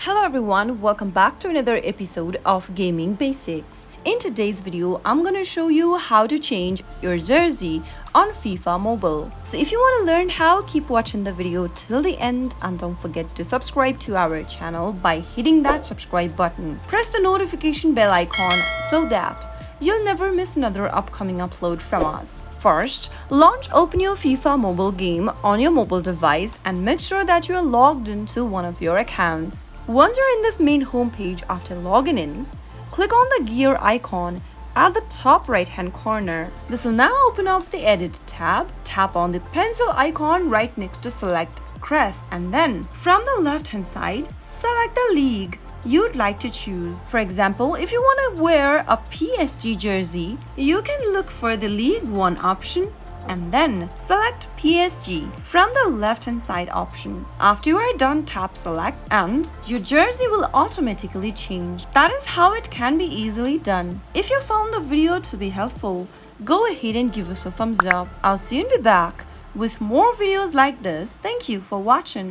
Hello everyone, welcome back to another episode of Gaming Basics. In today's video, I'm gonna show you how to change your jersey on FIFA Mobile. So if you want to learn how, keep watching the video till the end and don't forget to subscribe to our channel by hitting that subscribe button. Press the notification bell icon so that you'll never miss another upcoming upload from us. First, open your FIFA mobile game on your mobile device and make sure that you are logged into one of your accounts. Once you're in this main homepage after logging in, click on the gear icon at the top right hand corner. This will now open up the Edit tab. Tap on the pencil icon right next to select Crest, and then from the left hand side, select the league you'd like to choose. For example, if you want to wear a PSG jersey, you can look for the League 1 option and then select PSG from the left hand side option. After you are done, tap select and your jersey will automatically change. That is how it can be easily done. If you found the video to be helpful, go ahead and give us a thumbs up. I'll soon be back with more videos like this. Thank you for watching.